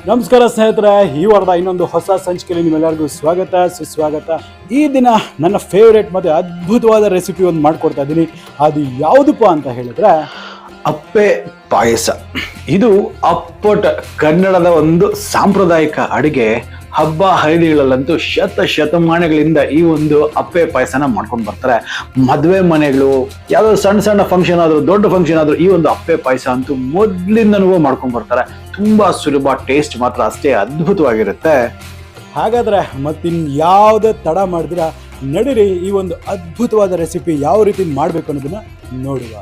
ನಮಸ್ಕಾರ ಸ್ನೇಹಿತರೆ, ಈ ವಾರದ ಇನ್ನೊಂದು ಹೊಸ ಸಂಚಿಕೆಯಲ್ಲಿ ನಿಮ್ಮೆಲ್ಲರಿಗೂ ಸ್ವಾಗತ ಸುಸ್ವಾಗತ. ಈ ದಿನ ನನ್ನ ಫೇವ್ರೇಟ್ ಮತ್ತು ಅದ್ಭುತವಾದ ರೆಸಿಪಿ ಒಂದು ಮಾಡಿಕೊಡ್ತಾ ಇದ್ದೀನಿ. ಅದು ಯಾವುದಪ್ಪ ಅಂತ ಹೇಳಿದ್ರೆ ಅಪ್ಪೆ ಪಾಯಸ. ಇದು ಅಪ್ಪಟ ಕನ್ನಡದ ಒಂದು ಸಾಂಪ್ರದಾಯಿಕ ಅಡುಗೆ. ಹಬ್ಬ ಹರಿದಿಗಳಲ್ಲಂತೂ ಶತಮಾನಗಳಿಂದ ಈ ಒಂದು ಅಪ್ಪೆ ಪಾಯಸನ ಮಾಡ್ಕೊಂಡು ಬರ್ತಾರೆ. ಮದುವೆ ಮನೆಗಳು, ಯಾವ್ದಾದ್ರು ಸಣ್ಣ ಸಣ್ಣ ಫಂಕ್ಷನ್ ಆದ್ರೂ ದೊಡ್ಡ ಫಂಕ್ಷನ್ ಆದ್ರೂ ಈ ಒಂದು ಅಪ್ಪೆ ಪಾಯಸ ಅಂತೂ ಮೊದಲಿಂದನೂ ಮಾಡ್ಕೊಂಡು ಬರ್ತಾರೆ. ತುಂಬಾ ಸುಲಭ, ಟೇಸ್ಟ್ ಮಾತ್ರ ಅಷ್ಟೇ ಅದ್ಭುತವಾಗಿರುತ್ತೆ. ಹಾಗಾದ್ರೆ ಮತ್ತಿನ್ಯಾವುದೇ ತಡ ಮಾಡಿದಿರ, ನಡೀರಿ ಈ ಒಂದು ಅದ್ಭುತವಾದ ರೆಸಿಪಿ ಯಾವ ರೀತಿ ಮಾಡಬೇಕು ಅನ್ನೋದನ್ನ ನೋಡುವ.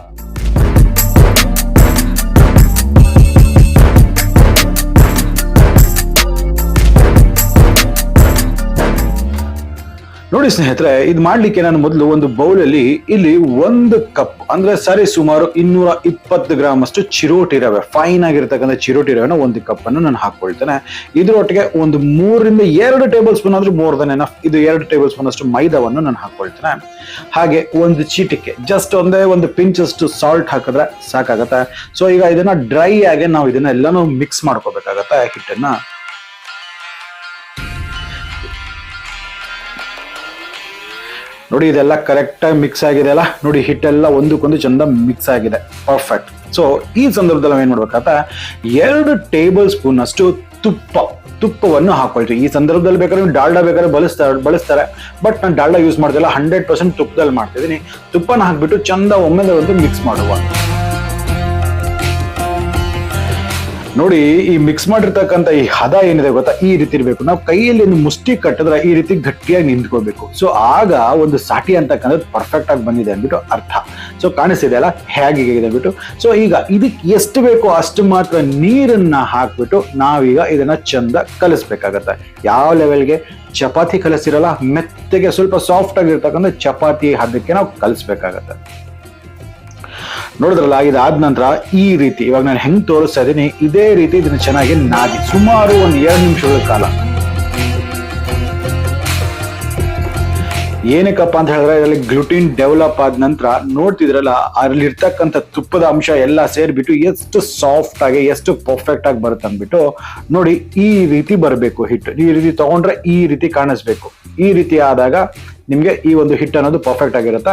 ನೋಡಿ ಸ್ನೇಹಿತರೆ, ಇದು ಮಾಡ್ಲಿಕ್ಕೆ ನಾನು ಮೊದಲು ಒಂದು ಬೌಲಲ್ಲಿ ಇಲ್ಲಿ 1 ಕಪ್ ಅಂದ್ರೆ ಸರಿ ಸುಮಾರು 220 ಗ್ರಾಮ್ ಅಷ್ಟು ಚಿರೋಟಿ ರವೆ, ಫೈನ್ ಆಗಿರ್ತಕ್ಕಂಥ ಚಿರೋಟಿ ರವೆನ 1 ಕಪ್ ಅನ್ನು ನಾನು ಹಾಕೊಳ್ತೇನೆ. ಇದರೊಟ್ಟಿಗೆ ಒಂದು 3 ರಿಂದ 2 ಟೇಬಲ್ ಸ್ಪೂನ್ ಆದ್ರೂ ಮೋರ್ ದನ್ ಎನಫ್, ಇದು 2 ಟೇಬಲ್ ಸ್ಪೂನ್ ಅಷ್ಟು ಮೈದಾವನ್ನು ನಾನು ಹಾಕೊಳ್ತೇನೆ. ಹಾಗೆ ಒಂದು ಚೀಟಿಕೆ ಜಸ್ಟ್ ಒಂದು ಪಿಂಚ್ ಅಷ್ಟು ಸಾಲ್ಟ್ ಹಾಕಿದ್ರೆ ಸಾಕಾಗತ್ತೆ. ಸೊ ಈಗ ಇದನ್ನ ಡ್ರೈ ಆಗಿ ನಾವು ಇದನ್ನ ಎಲ್ಲಾನು ಮಿಕ್ಸ್ ಮಾಡ್ಕೋಬೇಕಾಗತ್ತೆ ಹಿಟ್ಟನ್ನ. ನೋಡಿ ಇದೆಲ್ಲ ಕರೆಕ್ಟ್ ಆಗಿ ಮಿಕ್ಸ್ ಆಗಿದೆ ಅಲ್ಲ, ನೋಡಿ ಹಿಟ್ಟೆಲ್ಲ ಒಂದಕ್ಕೊಂದು ಚಂದ ಮಿಕ್ಸ್ ಆಗಿದೆ, ಪರ್ಫೆಕ್ಟ್. ಸೊ ಈ ಸಂದರ್ಭದಲ್ಲಿ ನಾವು ಏನ್ ಮಾಡ್ಬೇಕಂತ 2 ಟೇಬಲ್ ಸ್ಪೂನ್ ಅಷ್ಟು ತುಪ್ಪವನ್ನು ಹಾಕೊಳ್ತೀವಿ. ಈ ಸಂದರ್ಭದಲ್ಲಿ ಬೇಕಾದ್ರೆ ಡಾಲ್ಡಾ ಬೇಕಾದ್ರೆ ಬಳಸ್ತಾರೆ, ಬಟ್ ನಾನು ಡಾಲ್ಡಾ ಯೂಸ್ ಮಾಡ್ತಿಲ್ಲ, 100% ತುಪ್ಪದಲ್ಲಿ ಮಾಡ್ತಿದ್ದೀನಿ. ತುಪ್ಪನ ಹಾಕ್ಬಿಟ್ಟು ಚಂದ ಒಮ್ಮೆಲೆ ಒಂದು ಮಿಕ್ಸ್ ಮಾಡುವ. ನೋಡಿ ಈ ಮಿಕ್ಸ್ ಮಾಡಿರ್ತಕ್ಕಂಥ ಈ ಹದ ಏನಿದೆ ಗೊತ್ತಾ, ಈ ರೀತಿ ಇರಬೇಕು. ನಾವು ಕೈಯಲ್ಲಿ ಒಂದು ಮುಷ್ಟಿ ಕಟ್ಟಿದ್ರೆ ಈ ರೀತಿ ಗಟ್ಟಿಯಾಗಿ ನಿಂತ್ಕೋಬೇಕು. ಸೊ ಆಗ ಒಂದು ಸಾಟಿ ಅಂತಕ್ಕಂಥದ್ದು ಪರ್ಫೆಕ್ಟ್ ಆಗಿ ಬಂದಿದೆ ಅಂದ್ಬಿಟ್ಟು ಅರ್ಥ. ಸೊ ಕಾಣಿಸ್ತಿದೆ ಅಲ್ಲ ಹೇಗೆ ಅಂದ್ಬಿಟ್ಟು. ಸೊ ಈಗ ಇದಕ್ಕೆ ಎಷ್ಟು ಬೇಕೋ ಅಷ್ಟು ಮಾತ್ರ ನೀರನ್ನ ಹಾಕ್ಬಿಟ್ಟು ನಾವೀಗ ಇದನ್ನ ಚಂದ ಕಲಿಸ್ಬೇಕಾಗತ್ತೆ. ಯಾವ ಲೆವೆಲ್ಗೆ? ಚಪಾತಿ ಕಲಿಸಿರಲ್ಲ, ಮೆತ್ತಗೆ ಸ್ವಲ್ಪ ಸಾಫ್ಟ್ ಆಗಿರ್ತಕ್ಕಂಥ ಚಪಾತಿ ಹದಕ್ಕೆ ನಾವು ಕಲಿಸ್ಬೇಕಾಗತ್ತೆ. ನೋಡಿದ್ರಲ್ಲ, ಇದಾದ ನಂತರ ಈ ರೀತಿ ಇವಾಗ ನಾನು ಹೆಂಗ್ ತೋರಿಸ್ತಾ ಇದ್ದೀನಿ ಇದೇ ರೀತಿ ಇದನ್ನ ಚೆನ್ನಾಗಿ ನಾದಿ ಸುಮಾರು 2 ನಿಮಿಷಗಳ ಕಾಲ. ಏನಕ್ಕಪ್ಪ ಅಂತ ಹೇಳಿದ್ರೆ ಇದರಲ್ಲಿ ಗ್ಲುಟಿನ್ ಡೆವಲಪ್ ಆದ ನಂತರ ನೋಡ್ತಿದ್ರಲ್ಲ, ಅಲ್ಲಿ ಇರ್ತಕ್ಕಂಥ ತುಪ್ಪದ ಅಂಶ ಎಲ್ಲ ಸೇರ್ಬಿಟ್ಟು ಎಷ್ಟು ಸಾಫ್ಟ್ ಆಗಿ ಎಷ್ಟು ಪರ್ಫೆಕ್ಟ್ ಆಗಿ ಬರುತ್ತೆ ಅಂದ್ಬಿಟ್ಟು ನೋಡಿ ಈ ರೀತಿ ಬರಬೇಕು ಹಿಟ್ಟು. ಈ ರೀತಿ ತಗೊಂಡ್ರೆ ಈ ರೀತಿ ಕಾಣಿಸ್ಬೇಕು. ಈ ರೀತಿ ಆದಾಗ ನಿಮ್ಗೆ ಈ ಒಂದು ಹಿಟ್ಟು ಅನ್ನೋದು ಪರ್ಫೆಕ್ಟ್ ಆಗಿರುತ್ತೆ.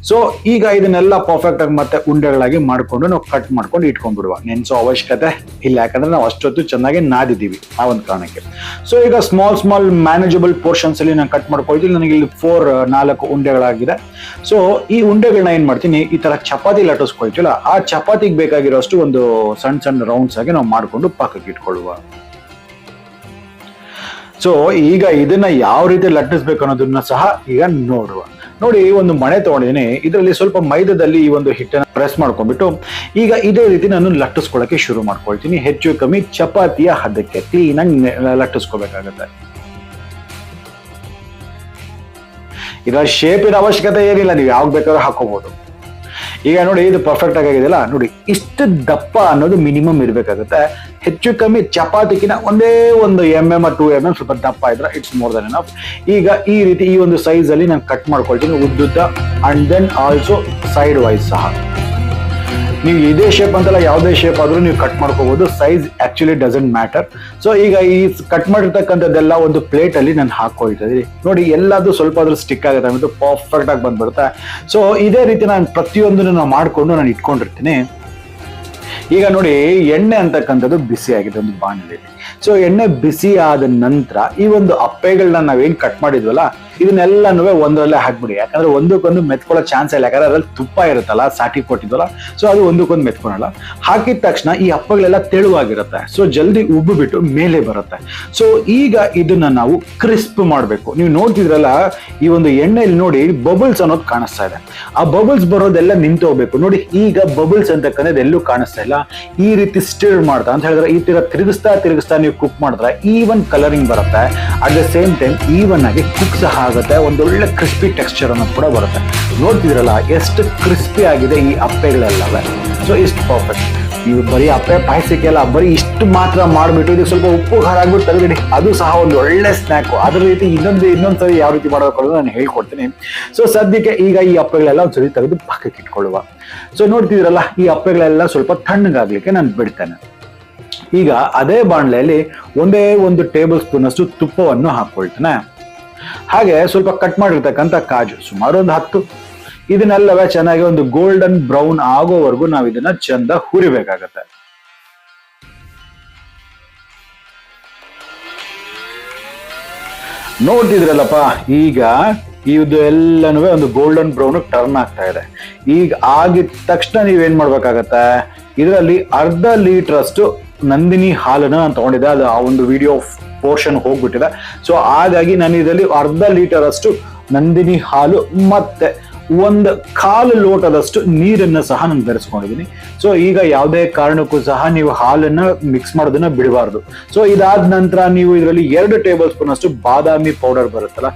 ಸೊ ಈಗ ಇದನ್ನೆಲ್ಲ ಪರ್ಫೆಕ್ಟ್ ಆಗಿ ಮತ್ತೆ ಉಂಡೆಗಳಾಗಿ ಮಾಡ್ಕೊಂಡು ನಾವು ಕಟ್ ಮಾಡ್ಕೊಂಡು ಇಟ್ಕೊಂಡ್ಬಿಡುವ. ನೆನ್ಸೋ ಅವಶ್ಯಕತೆ ಇಲ್ಲ, ಯಾಕಂದ್ರೆ ನಾವು ಅಷ್ಟೊತ್ತು ಚೆನ್ನಾಗಿ ನಾದಿದ್ದೀವಿ ಆ ಒಂದು ಕಾರಣಕ್ಕೆ. ಸೊ ಈಗ ಸ್ಮಾಲ್ ಮ್ಯಾನೇಜಬಲ್ ಪೋರ್ಷನ್ಸ್ ಅಲ್ಲಿ ನಾನು ಕಟ್ ಮಾಡ್ಕೊಳ್ತೀನಿ. ನನಗೆ ಇಲ್ಲಿ 4 ಉಂಡೆಗಳಾಗಿದೆ. ಸೊ ಈ ಉಂಡೆಗಳನ್ನ ಏನ್ ಮಾಡ್ತೀನಿ, ಈ ತರ ಚಪಾತಿ ಲಟ್ಟಿಸ್ಕೊಳ್ತಿಲ್ಲ, ಆ ಚಪಾತಿಗೆ ಬೇಕಾಗಿರೋ ಅಷ್ಟು ಒಂದು ಸಣ್ಣ ರೌಂಡ್ಸ್ ಆಗಿ ನಾವು ಮಾಡ್ಕೊಂಡು ಪಕ್ಕಕ್ಕೆ ಇಟ್ಕೊಳ್ಳುವ. ಸೊ ಈಗ ಇದನ್ನ ಯಾವ ರೀತಿ ಲಟ್ಟಿಸ್ಬೇಕು ಅನ್ನೋದನ್ನ ಸಹ ಈಗ ನೋಡುವ. ನೋಡಿ ಒಂದು ಮಣೆ ತಗೊಂಡಿದ್ದೀನಿ, ಇದರಲ್ಲಿ ಸ್ವಲ್ಪ ಮೈದಾದಲ್ಲಿ ಈ ಒಂದು ಹಿಟ್ಟನ್ನ ಪ್ರೆಸ್ ಮಾಡ್ಕೊಂಡ್ಬಿಟ್ಟು ಈಗ ಇದೇ ರೀತಿ ನಾನು ಲಟ್ಟಿಸ್ಕೊಳ್ಳಕ್ಕೆ ಶುರು ಮಾಡ್ಕೊಳ್ತೀನಿ. ಹೆಚ್ಚು ಕಮ್ಮಿ ಚಪಾತಿಯ ಹದಕ್ಕೆ ಕ್ಲೀನ್ ಆಗಿ ಲಟ್ಟಿಸ್ಕೋಬೇಕಾಗತ್ತೆ. ಇದರ ಶೇಪಿನ ಅವಶ್ಯಕತೆ ಏನಿಲ್ಲ, ನೀವು ಯಾವಾಗ ಬೇಕಾದ್ರೂ ಹಾಕೋಬಹುದು. ಈಗ ನೋಡಿ ಇದು ಪರ್ಫೆಕ್ಟ್ ಆಗಿದೆಯಲ್ಲ, ನೋಡಿ ಇಷ್ಟು ದಪ್ಪ ಅನ್ನೋದು ಮಿನಿಮಮ್ ಇರ್ಬೇಕಾಗುತ್ತೆ. ಹೆಚ್ಚು ಕಮ್ಮಿ ಚಪಾತಿಗಿನ ಒಂದೇ ಒಂದು mm 2 mm ಸ್ವಲ್ಪ ದಪ್ಪ ಇದ್ರೆ ಇಟ್ಸ್ ಮೋರ್ ದನ್ ಎನಫ್. ಈಗ ಈ ರೀತಿ ಈ ಒಂದು ಸೈಜ್ ಅಲ್ಲಿ ನಾನು ಕಟ್ ಮಾಡ್ಕೊಳ್ತೀನಿ, ಉದ್ದುದ್ದ and then also sidewise ಸಹ. ನೀವು ಇದೇ ಶೇಪ್ ಅಂತಲ್ಲ, ಯಾವುದೇ ಶೇಪ್ ಆದ್ರೂ ನೀವು ಕಟ್ ಮಾಡ್ಕೋಬಹುದು. Size actually doesn't matter. So ಈಗ ಈ ಕಟ್ ಮಾಡಿರ್ತಕ್ಕಂಥದ್ದೆಲ್ಲ ಒಂದು ಪ್ಲೇಟ್ ಅಲ್ಲಿ ನಾನು ಹಾಕೊಳ್ತಾ ಇದೀನಿ. ನೋಡಿ ಎಲ್ಲದು ಸ್ವಲ್ಪ ಆದ್ರೂ ಸ್ಟಿಕ್ ಆಗುತ್ತೆ ಅಂದ್ಬಿಟ್ಟು ಪರ್ಫೆಕ್ಟ್ ಆಗಿ ಬಂದ್ಬಿಡುತ್ತೆ. ಸೊ ಇದೇ ರೀತಿ ನಾನು ಪ್ರತಿಯೊಂದನ್ನು ನಾವು ಮಾಡ್ಕೊಂಡು ನಾನು ಇಟ್ಕೊಂಡಿರ್ತೀನಿ. ಈಗ ನೋಡಿ ಎಣ್ಣೆ ಅಂತಕ್ಕಂಥದ್ದು ಬಿಸಿ ಆಗಿದೆ ಒಂದು ಬಾಣಲೆಯಲ್ಲಿ. ಸೊ ಎಣ್ಣೆ ಬಿಸಿ ಆದ ನಂತರ ಈ ಒಂದು ಅಪ್ಪೆಗಳನ್ನ ನಾವೇನ್ ಕಟ್ ಮಾಡಿದ್ವಲ್ಲ ಇದನ್ನೆಲ್ಲನೂ ಒಂದರಲ್ಲೇ ಹಾಕ್ಬಿಡಿ. ಯಾಕಂದ್ರೆ ಒಂದಕ್ಕೊಂದು ಮೆತ್ಕೊಳ್ಳೋ ಚಾನ್ಸ್ ಇಲ್ಲ, ಯಾಕಂದ್ರೆ ಅದ್ರಲ್ಲಿ ತುಪ್ಪ ಇರುತ್ತಲ್ಲ ಸಾಟಿ ಕೊಟ್ಟಿದ್ವಲ್ಲ, ಸೊ ಅದು ಒಂದಕ್ಕೊಂದು ಮೆತ್ಕೊಳಲ್ಲ. ಹಾಕಿದ ತಕ್ಷಣ ಈ ಅಪ್ಪಗಳೆಲ್ಲ ತೆಳುವಾಗಿರುತ್ತೆ, ಸೊ ಜಲ್ದಿ ಉಬ್ಬು ಬಿಟ್ಟು ಮೇಲೆ ಬರುತ್ತೆ. ಸೊ ಈಗ ಇದನ್ನ ನಾವು ಕ್ರಿಸ್ಪ್ ಮಾಡಬೇಕು. ನೀವು ನೋಡ್ತಿದ್ರಲ್ಲ ಈ ಒಂದು ಎಣ್ಣೆಯಲ್ಲಿ ನೋಡಿ ಬಬಲ್ಸ್ ಅನ್ನೋದು ಕಾಣಿಸ್ತಾ ಇದೆ. ಆ ಬಬಲ್ಸ್ ಬರೋದೆಲ್ಲ ನಿಂತು ಹೋಗ್ಬೇಕು. ನೋಡಿ ಈಗ ಬಬಲ್ಸ್ ಅಂತಕ್ಕಂಥದ್ದು ಎಲ್ಲೂ ಕಾಣಿಸ್ತಾ ಇಲ್ಲ. ಈ ರೀತಿ ಸ್ಟಿರ್ ಮಾಡ್ತಾ ಅಂತ ಹೇಳಿದ್ರೆ ಈ ತರ ತಿರುಗಿಸ್ತಾ ನೀವು ಕುಕ್ ಮಾಡಿದ್ರೆ ಈವನ್ ಕಲರಿಂಗ್ ಬರುತ್ತೆ. At the same time even ಆಗಿ ಕುಕ್ ಸಹ ಆಗುತ್ತೆ. ಒಂದೊಳ್ಳೆ ಕ್ರಿಸ್ಪಿ ಟೆಕ್ಸ್ಚರ್ ಅನ್ನೋದು ಕೂಡ ಬರುತ್ತೆ. ನೋಡ್ತಿದ್ರಲ್ಲ ಎಷ್ಟು ಕ್ರಿಸ್ಪಿ ಆಗಿದೆ ಈ ಅಪ್ಪೆಗಳೆಲ್ಲವೇ. ಸೊ ಇಷ್ಟು ಪರ್ಫೆಕ್ಟ್. ನೀವು ಬರೀ ಅಪ್ಪೆ ಪಾಯಸಕ್ಕೆ ಅಲ್ಲ, ಬರೀ ಇಷ್ಟು ಮಾತ್ರ ಮಾಡಿಬಿಟ್ಟು ಇದಕ್ಕೆ ಸ್ವಲ್ಪ ಉಪ್ಪು ಖಾರ ಆಗ್ಬಿಟ್ಟು ತೆಗೆದಿಡಿ, ಅದು ಸಹ ಒಂದು ಒಳ್ಳೆ ಸ್ನ್ಯಾಕು. ಅದ್ರ ರೀತಿ ಇನ್ನೊಂದ್ಸರಿ ಯಾವ ರೀತಿ ಮಾಡಬೇಕು ಅನ್ನೋದು ನಾನು ಹೇಳ್ಕೊಡ್ತೀನಿ. ಸೊ ಸದ್ಯಕ್ಕೆ ಈಗ ಈ ಅಪ್ಪೆಗಳೆಲ್ಲ ಒಂದ್ಸರಿ ತೆಗೆದು ಪಕ್ಕಕ್ಕೆ ಇಟ್ಕೊಳ್ಳುವ. ಸೊ ನೋಡ್ತಿದ್ರಲ್ಲ ಈ ಅಪ್ಪೆಗಳೆಲ್ಲ ಸ್ವಲ್ಪ ತಣ್ಣಗಾಗ್ಲಿಕ್ಕೆ ನಾನು ಬಿಡ್ತೇನೆ. ಈಗ ಅದೇ ಬಾಣಲೆಯಲ್ಲಿ ಒಂದೇ ಒಂದು ಟೇಬಲ್ ಸ್ಪೂನ್ ಅಷ್ಟು ತುಪ್ಪವನ್ನು ಹಾಕೊಳ್ತಾನೆ. ಹಾಗೆ ಸ್ವಲ್ಪ ಕಟ್ ಮಾಡಿರ್ತಕ್ಕಂಥ ಕಾಜು ಸುಮಾರು ಒಂದು 10. ಇದನ್ನೆಲ್ಲವೇ ಚೆನ್ನಾಗಿ ಒಂದು ಗೋಲ್ಡನ್ ಬ್ರೌನ್ ಆಗೋವರೆಗೂ ನಾವು ಇದನ್ನ ಚಂದ ಹುರಿಬೇಕಾಗತ್ತೆ. ನೋಡ್ತಿದ್ರಲ್ಲಪ್ಪ, ಈಗ ಇದು ಎಲ್ಲನೂ ಒಂದು ಗೋಲ್ಡನ್ ಬ್ರೌನ್ ಟರ್ನ್ ಆಗ್ತಾ ಇದೆ. ಈಗ ಆಗಿದ ತಕ್ಷಣ ನೀವೇನ್ ಮಾಡ್ಬೇಕಾಗತ್ತೆ, ಇದರಲ್ಲಿ ಅರ್ಧ ಲೀಟರ್ ಅಷ್ಟು ನಂದಿನಿ ಹಾಲನ್ನು ನಾನು ತಗೊಂಡಿದ್ದೆ. ಅದು ಆ ಒಂದು ವಿಡಿಯೋ ಪೋರ್ಷನ್ ಹೋಗ್ಬಿಟ್ಟಿದೆ. ಸೊ ಹಾಗಾಗಿ ನಾನು ಇದರಲ್ಲಿ ಅರ್ಧ ಲೀಟರ್ ಅಷ್ಟು ನಂದಿನಿ ಹಾಲು ಮತ್ತೆ 1/4 ಲೋಟದಷ್ಟು ನೀರನ್ನ ಸಹ ನಾನು ಬೆರೆಸ್ಕೊಂಡಿದ್ದೀನಿ. ಸೊ ಈಗ ಯಾವುದೇ ಕಾರಣಕ್ಕೂ ಸಹ ನೀವು ಹಾಲನ್ನ ಮಿಕ್ಸ್ ಮಾಡೋದನ್ನ ಬಿಡಬಾರ್ದು. ಸೊ ಇದಾದ ನಂತರ ನೀವು ಇದರಲ್ಲಿ 2 ಟೇಬಲ್ ಸ್ಪೂನ್ ಅಷ್ಟು ಬಾದಾಮಿ ಪೌಡರ್ ಬರುತ್ತಲ್ಲ,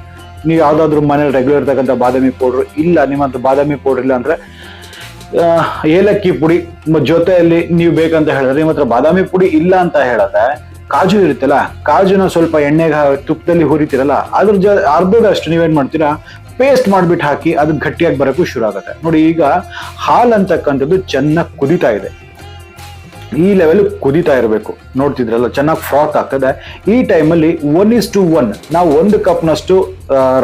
ನೀವು ಯಾವ್ದಾದ್ರು ಮನೇಲಿ ರೆಗ್ಯುಲರ್ ಇರ್ತಕ್ಕಂಥ ಬಾದಾಮಿ ಪೌಡರ್ ಇಲ್ಲ, ನಿಮ್ಮ ಹತ್ರ ಬಾದಾಮಿ ಪೌಡರ್ ಇಲ್ಲ ಅಂದ್ರೆ ಏಲಕ್ಕಿ ಪುಡಿ ಜೊತೆಯಲ್ಲಿ ನೀವು ಬೇಕಂತ ಹೇಳಿದ್ರೆ, ನಿಮ್ಮ ಹತ್ರ ಬಾದಾಮಿ ಪುಡಿ ಇಲ್ಲ ಅಂತ ಹೇಳತ್ತೆ, ಕಾಜು ಇರುತ್ತಲ್ಲ, ಕಾಜುನ ಸ್ವಲ್ಪ ಎಣ್ಣೆಗೆ ತುಪ್ಪದಲ್ಲಿ ಹುರಿತೀರಲ್ಲ, ಅದ್ರ ಅರ್ಧದಷ್ಟು ನೀವೇನ್ ಮಾಡ್ತೀರಾ, ಪೇಸ್ಟ್ ಮಾಡ್ಬಿಟ್ಟು ಹಾಕಿ ಅದು ಗಟ್ಟಿಯಾಗಿ ಬರೋಕ್ಕೂ ಶುರು ಆಗುತ್ತೆ. ನೋಡಿ, ಈಗ ಹಾಲು ಅಂತಕ್ಕಂಥದ್ದು ಚೆನ್ನಾಗಿ ಕುದೀತಾ ಇದೆ. ಈ ಲೆವೆಲ್ ಕುದೀತಾ ಇರಬೇಕು. ನೋಡ್ತಿದ್ರಲ್ಲ, ಚೆನ್ನಾಗಿ ಫ್ರಾಕ್ ಆಗ್ತದೆ. ಈ ಟೈಮಲ್ಲಿ 1:1 ನಾವು 1 ಕಪ್ನಷ್ಟು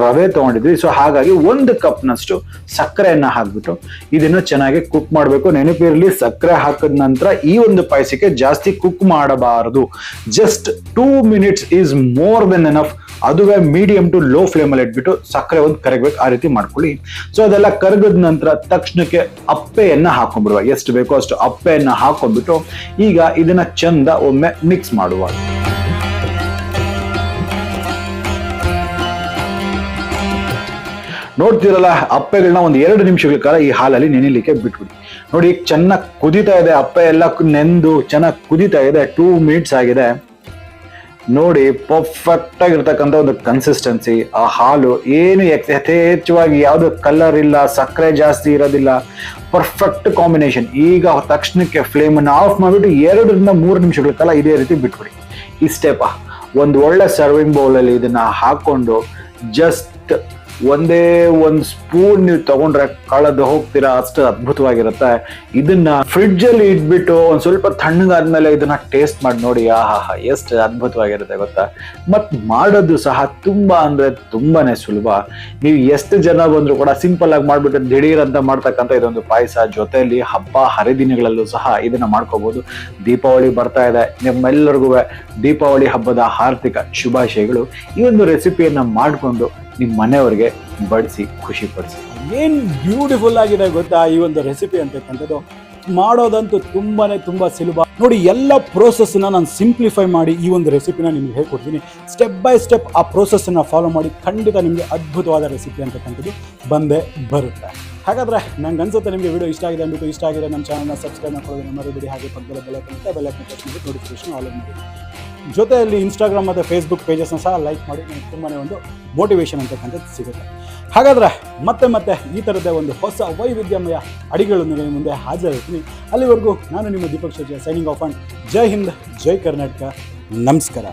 ರವೆ ತಗೊಂಡಿದ್ವಿ. ಸೊ ಹಾಗಾಗಿ 1 ಕಪ್ನಷ್ಟು ಸಕ್ಕರೆಯನ್ನ ಹಾಕ್ಬಿಟ್ಟು ಇದನ್ನ ಚೆನ್ನಾಗಿ ಕುಕ್ ಮಾಡಬೇಕು. ನೆನಪಿರಲಿ, ಸಕ್ಕರೆ ಹಾಕಿದ ನಂತರ ಈ ಒಂದು ಪಾಯಸಕ್ಕೆ ಜಾಸ್ತಿ ಕುಕ್ ಮಾಡಬಾರದು. Just 2 minutes is more than enough. ಅದುವೇ ಮೀಡಿಯಂ ಟು ಲೋ ಫ್ಲೇಮಲ್ಲಿ ಇಟ್ಬಿಟ್ಟು ಸಕ್ಕರೆ ಒಂದು ಕರಗಬೇಕು, ಆ ರೀತಿ ಮಾಡ್ಕೊಳ್ಳಿ. ಸೊ ಅದೆಲ್ಲ ಕರಗದ ನಂತರ ತಕ್ಷಣಕ್ಕೆ ಅಪ್ಪೆಯನ್ನ ಹಾಕೊಂಡ್ಬಿಡುವ. ಎಷ್ಟು ಬೇಕೋ ಅಷ್ಟು ಅಪ್ಪೆಯನ್ನ ಹಾಕೊಂಡ್ಬಿಟ್ಟು ಈಗ ಇದನ್ನ ಚಂದ ಒಮ್ಮೆ ಮಿಕ್ಸ್ ಮಾಡುವ. ನೋಡ್ತಿರಲ್ಲ, ಅಪ್ಪೆಗಳನ್ನ ಒಂದು 2 ನಿಮಿಷಗಳ ಕಾಲ ಈ ಹಾಲಲ್ಲಿ ನೆನೆಲಿಕ್ಕೆ ಬಿಟ್ಬಿಡಿ. ನೋಡಿ, ಚೆನ್ನಾಗಿ ಕುದೀತಾ ಇದೆ, ಅಪ್ಪೆ ಎಲ್ಲ ನೆಂದು ಚೆನ್ನಾಗಿ ಕುದೀತಾ ಇದೆ. 2 ಮಿನಿಟ್ಸ್ ಆಗಿದೆ. ನೋಡಿ, ಪರ್ಫೆಕ್ಟ್ ಆಗಿರ್ತಕ್ಕಂಥ ಒಂದು ಕನ್ಸಿಸ್ಟೆನ್ಸಿ. ಆ ಹಾಲು ಏನು ಯಥೇಚ್ಛವಾಗಿ ಯಾವುದು ಕಲರ್ ಇಲ್ಲ, ಸಕ್ಕರೆ ಜಾಸ್ತಿ ಇರೋದಿಲ್ಲ, ಪರ್ಫೆಕ್ಟ್ ಕಾಂಬಿನೇಷನ್. ಈಗ ತಕ್ಷಣಕ್ಕೆ ಫ್ಲೇಮ್ ಅನ್ನು ಆಫ್ ಮಾಡಿಬಿಟ್ಟು 2-3 ನಿಮಿಷಗಳ ಕಾಲ ಇದೇ ರೀತಿ ಬಿಟ್ಬಿಡಿ. ಇಷ್ಟೇಪ, ಒಂದು ಒಳ್ಳೆ ಸರ್ವಿಂಗ್ ಬೌಲಲ್ಲಿ ಇದನ್ನ ಹಾಕೊಂಡು ಜಸ್ಟ್ ಒಂದೇ ಒಂದು ಸ್ಪೂನ್ ನೀವು ತಗೊಂಡ್ರೆ ಕಳೆದು ಹೋಗ್ತೀರಾ, ಅಷ್ಟು ಅದ್ಭುತವಾಗಿರುತ್ತೆ. ಇದನ್ನ ಫ್ರಿಡ್ಜ್ ಅಲ್ಲಿ ಇಟ್ಬಿಟ್ಟು ಒಂದ್ ಸ್ವಲ್ಪ ತಣ್ಣಗಾದ್ಮೇಲೆ ಇದನ್ನ ಟೇಸ್ಟ್ ಮಾಡಿ ನೋಡಿ. ಆಹಾ, ಎಷ್ಟು ಅದ್ಭುತವಾಗಿರುತ್ತೆ ಗೊತ್ತಾ. ಮತ್ ಮಾಡೋದು ಸಹ ತುಂಬಾ ಅಂದ್ರೆ ತುಂಬಾನೇ ಸುಲಭ. ನೀವು ಎಷ್ಟು ಜನ ಬಂದ್ರು ಕೂಡ ಸಿಂಪಲ್ ಆಗಿ ಮಾಡ್ಬಿಟ್ಟು ದಿಢೀರ್ ಅಂತ ಮಾಡ್ತಕ್ಕಂಥ ಇದೊಂದು ಪಾಯಸ. ಜೊತೆಯಲ್ಲಿ ಹಬ್ಬ ಹರಿದಿನಗಳಲ್ಲೂ ಸಹ ಇದನ್ನ ಮಾಡ್ಕೋಬಹುದು. ದೀಪಾವಳಿ ಬರ್ತಾ ಇದೆ, ನಿಮ್ಮೆಲ್ಲರಿಗೂ ದೀಪಾವಳಿ ಹಬ್ಬದ ಹಾರ್ದಿಕ ಶುಭಾಶಯಗಳು. ಈ ಒಂದು ರೆಸಿಪಿಯನ್ನ ಮಾಡ್ಕೊಂಡು ನಿಮ್ಮ ಮನೆಯವ್ರಿಗೆ ಬಡಿಸಿ ಖುಷಿ ಪಡಿಸಿ. ಏನು ಬ್ಯೂಟಿಫುಲ್ ಆಗಿದೆ ಗೊತ್ತಾ ಈ ಒಂದು ರೆಸಿಪಿ ಅಂತಕ್ಕಂಥದ್ದು. ಮಾಡೋದಂತೂ ತುಂಬ ಸುಲಭ. ನೋಡಿ, ಎಲ್ಲ ಪ್ರೋಸೆಸ್ನ ನಾನು ಸಿಂಪ್ಲಿಫೈ ಮಾಡಿ ಈ ಒಂದು ರೆಸಿಪಿನ ನಿಮ್ಗೆ ಹೇಳ್ಕೊಡ್ತೀನಿ. ಸ್ಟೆಪ್ ಬೈ ಸ್ಟೆಪ್ ಆ ಪ್ರೋಸೆಸ್ಸನ್ನು ಫಾಲೋ ಮಾಡಿ ಖಂಡಿತ ನಿಮಗೆ ಅದ್ಭುತವಾದ ರೆಸಿಪಿ ಅಂತಕ್ಕಂಥದ್ದು ಬಂದೇ ಬರುತ್ತೆ. ಹಾಗಾದರೆ ನಂಗೆ ಅನ್ಸುತ್ತೆ ನಿಮಗೆ ವಿಡಿಯೋ ಇಷ್ಟ ಆಗಿದೆ ಅಂದ್ಬಿಟ್ಟು. ಇಷ್ಟ ಆಗಿದೆ ನಮ್ಮ ಚಾನಲ್ನ ಸಬ್ಸ್ಕ್ರೈಬ್ ಮಾಡ್ಕೊಳ್ಳೋದನ್ನ ಮರಿಬೇಡಿ. ಹಾಗೆ ಪಕ್ಕದಲ್ಲಿ ಬೆಲ್ ಐಕಾನ್ ಟಚ್ ಮಾಡಿ ನೋಟಿಫಿಕೇಶನ್ ಆಲ್ ಮಾಡಿ. ಜೊತೆಯಲ್ಲಿ ಇನ್ಸ್ಟಾಗ್ರಾಮ್ ಮತ್ತು ಫೇಸ್ಬುಕ್ ಪೇಜಸ್ನ ಸಹ ಲೈಕ್ ಮಾಡಿ. ನನಗೆ ತುಂಬಾ ಒಂದು ಮೋಟಿವೇಶನ್ ಅಂತಕ್ಕಂಥದ್ದು ಸಿಗುತ್ತೆ. ಹಾಗಾದರೆ ಮತ್ತೆ ಈ ಥರದ್ದೇ ಒಂದು ಹೊಸ ವೈವಿಧ್ಯಮಯ ಅಡಿಗೆಗಳೊಂದಿಗೆ ಮುಂದೆ ಹಾಜರಿರ್ತೀನಿ. ಅಲ್ಲಿವರೆಗೂ ನಾನು ನಿಮ್ಮ ದೀಪಕ್ ಸೈನಿಂಗ್ ಆಫ್ ಅಂಡ್ ಜೈ ಹಿಂದ್, ಜೈ ಕರ್ನಾಟಕ, ನಮಸ್ಕಾರ.